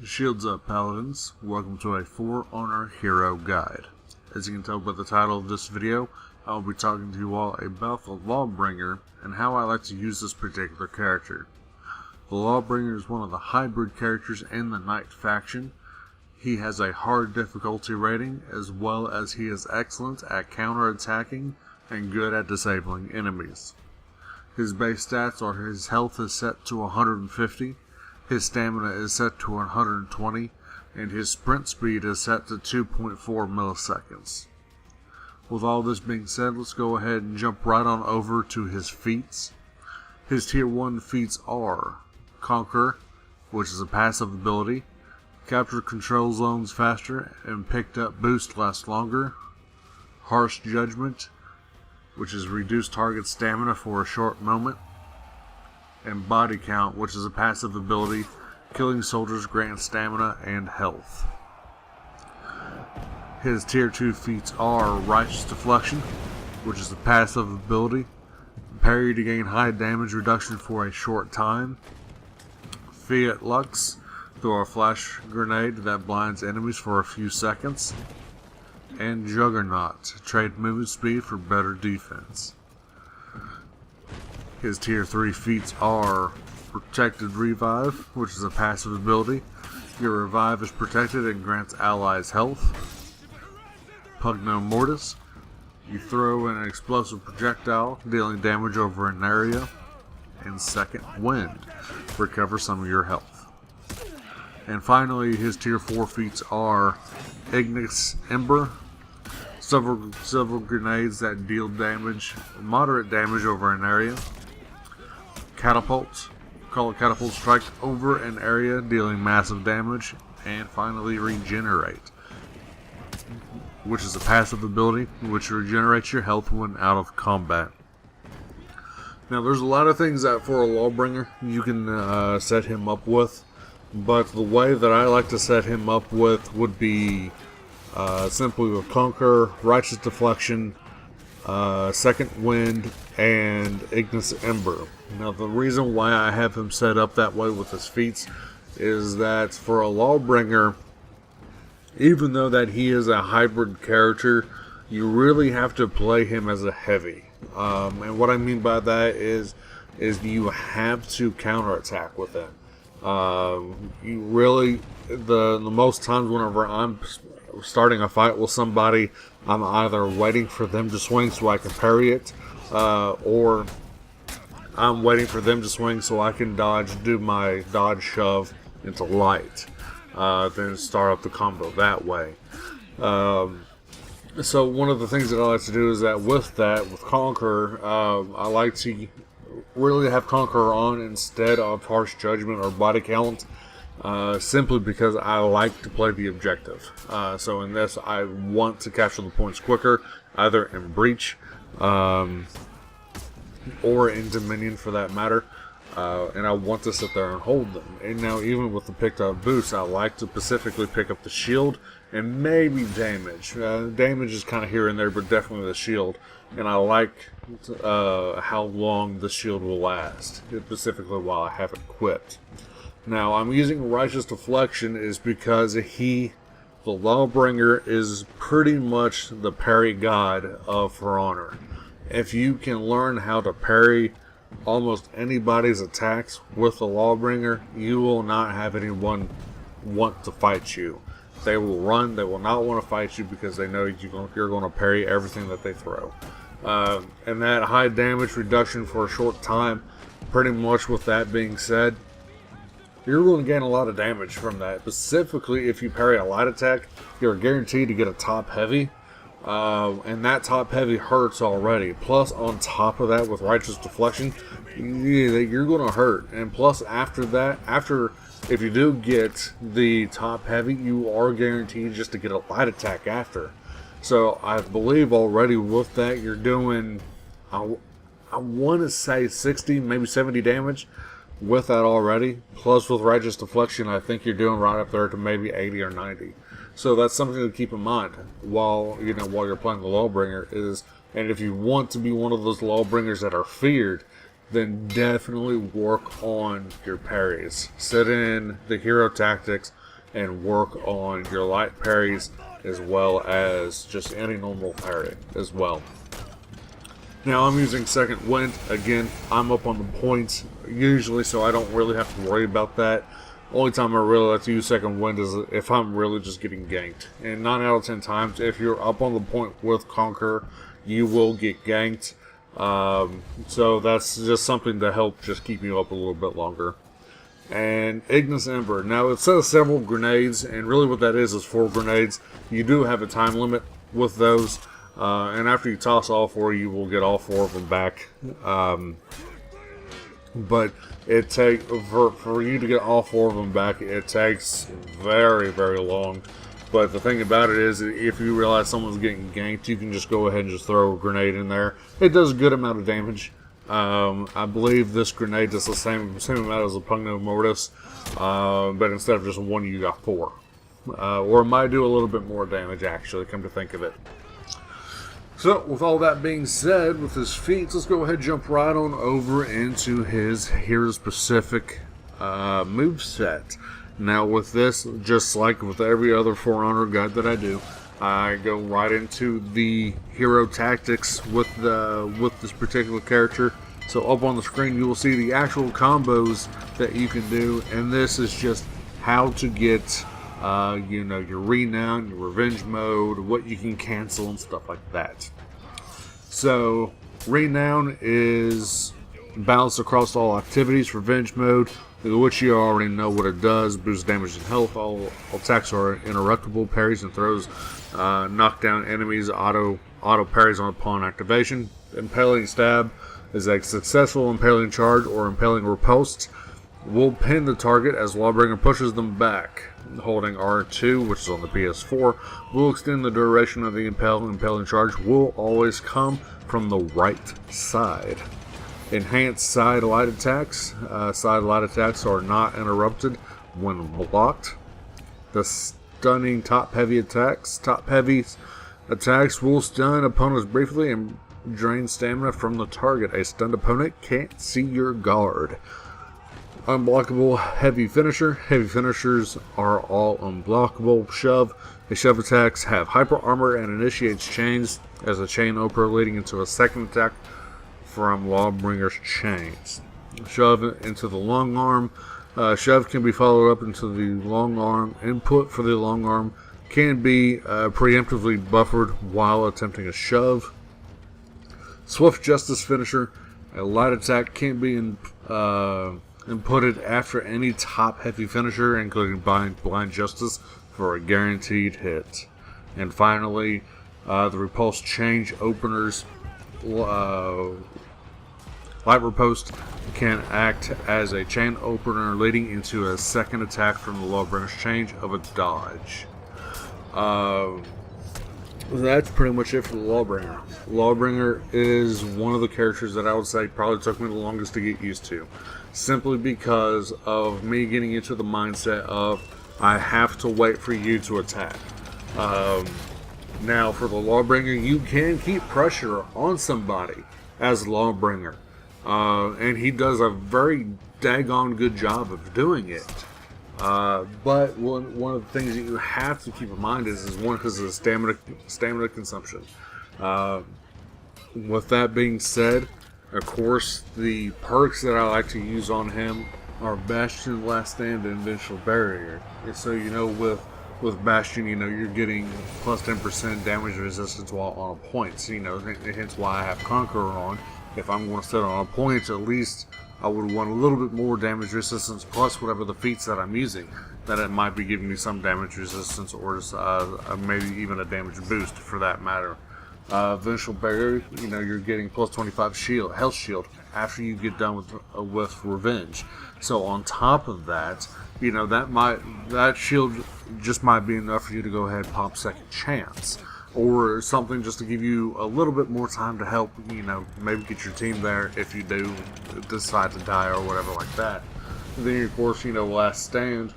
Shields up, Paladins. Welcome to a For Honor Hero Guide. As you can tell by the title of this video, I will be talking to you all about the Lawbringer and how I like to use this particular character. The Lawbringer is one of the hybrid characters in the Knight faction. He has a hard difficulty rating, as well as he is excellent at counter-attacking and good at disabling enemies. His base stats are his health is set to 150, his stamina is set to 120, and his sprint speed is set to 2.4 milliseconds. With all this being said, let's go ahead and jump right on over to his feats. His tier 1 feats are Conquer, which is a passive ability, capture control zones faster and picked up boost lasts longer, Harsh Judgment, which is reduced target stamina for a short moment, and Body Count, which is a passive ability, killing soldiers grants stamina and health. His tier 2 feats are Righteous Deflection, which is a passive ability, parry to gain high damage reduction for a short time, Fiat Lux, throw a flash grenade that blinds enemies for a few seconds, and Juggernaut, trade movement speed for better defense. His tier 3 feats are Protected Revive, which is a passive ability. Your revive is protected and grants allies health. Pugno Mortis, you throw an explosive projectile, dealing damage over an area. And Second Wind, recover some of your health. And finally, his tier 4 feats are Ignis Ember, several grenades that deal damage, moderate damage over an area. Catapult, call a catapult strike over an area, dealing massive damage. And finally, Regenerate, which is a passive ability which regenerates your health when out of combat. Now, there's a lot of things that for a Lawbringer you can set him up with, but the way that I like to set him up with would be simply with Conquer, Righteous Deflection, Second Wind, and Ignis Ember. Now, the reason why I have him set up that way with his feats is that for a Lawbringer, even though that he is a hybrid character, you really have to play him as a heavy. And what I mean by that is you have to counterattack with it. You really, the most times whenever I'm starting a fight with somebody, I'm either waiting for them to swing so I can parry it, or I'm waiting for them to swing so I can do my dodge shove into light, then start up the combo that way. So one of the things that I like to do is that with Conquer, I like to really have Conquer on instead of Harsh Judgment or Body Count, simply because I like to play the objective. So in this, I want to capture the points quicker, either in Breach or in Dominion for that matter. And I want to sit there and hold them. And now, even with the picked up boost, I like to specifically pick up the shield and maybe damage. Damage is kind of here and there, but definitely the shield. And I like how long the shield will last, specifically while I have it equipped. Now, I'm using Righteous Deflection is because the Lawbringer is pretty much the parry god of For Honor. If you can learn how to parry almost anybody's attacks with the Lawbringer, you will not have anyone want to fight you. They will run, they will not want to fight you because they know you're going to parry everything that they throw. And that high damage reduction for a short time, pretty much with that being said, you're going to gain a lot of damage from that. Specifically, if you parry a light attack, you're guaranteed to get a top heavy. And that top heavy hurts already. Plus, on top of that, with Righteous Deflection, you're going to hurt. And plus, after that, if you do get the top heavy, you are guaranteed just to get a light attack after. So, I believe already with that, you're doing, I want to say 60, maybe 70 damage with that already. Plus, with Righteous Deflection, I think you're doing right up there to maybe 80 or 90. So that's something to keep in mind while you're playing the Lawbringer and if you want to be one of those Lawbringers that are feared, then definitely work on your parries. Set in the hero tactics and work on your light parries as well as just any normal parry as well. Now I'm using second wind. Again, I'm up on the points usually, so I don't really have to worry about that. Only time I really like to use second wind is if I'm really just getting ganked. And 9 out of 10 times, if you're up on the point with Conquer, you will get ganked. So that's just something to help just keep you up a little bit longer. And Ignis Ember. Now it says several grenades, and really what that is 4 grenades. You do have a time limit with those, and after you toss all 4, you will get all 4 of them back. But it takes for you to get all 4 of them back. It takes very, very long. But the thing about it is, if you realize someone's getting ganked, you can just go ahead and just throw a grenade in there. It does a good amount of damage. I believe this grenade does the same amount as a Pugno Mortis, but instead of just 1, you got 4. Or it might do a little bit more damage, actually, come to think of it. So, with all that being said, with his feats, let's go ahead and jump right on over into his hero-specific moveset. Now, with this, just like with every other For Honor guide that I do, I go right into the hero tactics with this particular character. So up on the screen you will see the actual combos that you can do, and this is just how to get your renown, your revenge mode, what you can cancel and stuff like that. So renown is balanced across all activities. Revenge mode, which you already know what it does, boosts damage and health. All attacks are interruptible. Parries and throws knock down enemies. Auto parries upon activation. Impaling stab is a successful impaling charge or impaling riposte. Will pin the target as Lawbringer pushes them back. Holding R2, which is on the PS4, will extend the duration of the impaling charge. Will always come from the right side. Enhanced side light attacks. Side light attacks are not interrupted when blocked. The stunning top heavy attacks. Top heavy attacks will stun opponents briefly and drain stamina from the target. A stunned opponent can't see your guard. Unblockable heavy finisher. Heavy finishers are all unblockable. Shove. The shove attacks have hyper armor and initiates chains as a chain opener, leading into a second attack from Lawbringer's chains. Shove into the long arm. Shove can be followed up into the long arm. Input for the long arm can be preemptively buffered while attempting a shove. Swift Justice finisher. A light attack can be inputted after any top heavy finisher, including Blind Justice, for a guaranteed hit. And finally, the repulse change openers. Light riposte can act as a chain opener, leading into a second attack from the Lawbringer's change of a dodge. That's pretty much it for the Lawbringer. Lawbringer is one of the characters that I would say probably took me the longest to get used to. Simply because of me getting into the mindset of I have to wait for you to attack. Now for the Lawbringer, you can keep pressure on somebody as Lawbringer. And he does a very daggone good job of doing it. But one of the things that you have to keep in mind is one, because of the stamina consumption. With that being said, of course, the perks that I like to use on him are Bastion, Last Stand, and Vengeful Barrier. And so, with Bastion, you're getting plus 10% damage resistance while on a point. So, hence why I have Conqueror on. If I'm going to sit on a point, at least I would want a little bit more damage resistance, plus whatever the feats that I'm using, that it might be giving me some damage resistance, or just, maybe even a damage boost for that matter. Vengeful Barrier, you're getting plus 25 health shield after you get done with Revenge. So on top of that, that shield just might be enough for you to go ahead and pop Second Chance, or something just to give you a little bit more time to help, maybe get your team there if you do decide to die or whatever like that. And then, of course, Last Stand.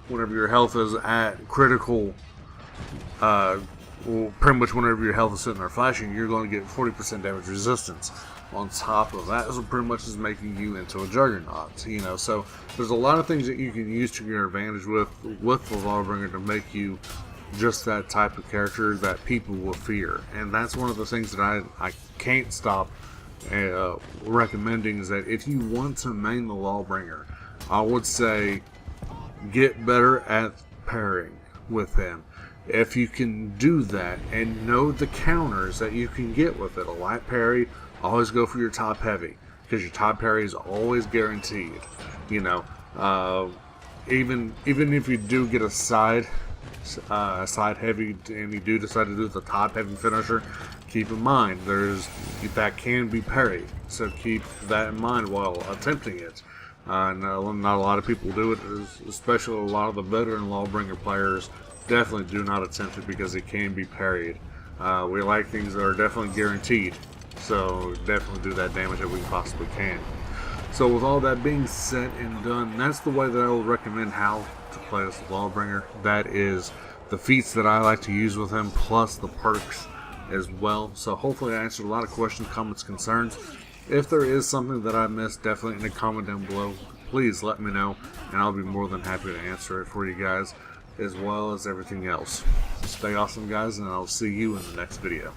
Whenever your health is at critical, pretty much whenever your health is sitting there flashing, you're going to get 40% damage resistance. on top of that, so pretty much is making you into a juggernaut. You know, so there's a lot of things that you can use to your advantage with the Lawbringer to make you just that type of character that people will fear. And that's one of the things that I can't stop recommending, is that if you want to main the Lawbringer, I would say get better at pairing with him. If you can do that and know the counters that you can get with it, a light parry, always go for your top heavy, because your top parry is always guaranteed. You know, even if you do get a side heavy and you do decide to do the top heavy finisher, keep in mind that can be parried, so keep that in mind while attempting it. Not a lot of people do it, especially a lot of the veteran Lawbringer players definitely do not attempt it because it can be parried. We like things that are definitely guaranteed, so definitely do that damage that we possibly can. So with all that being said and done, that's the way that I would recommend how to play this Lawbringer. That is the feats that I like to use with him, plus the perks as well. So hopefully I answered a lot of questions, comments, concerns. If there is something that I missed, definitely in the comment down below, please let me know, and I'll be more than happy to answer it for you guys, as well as everything else. Stay awesome, guys, and I'll see you in the next video.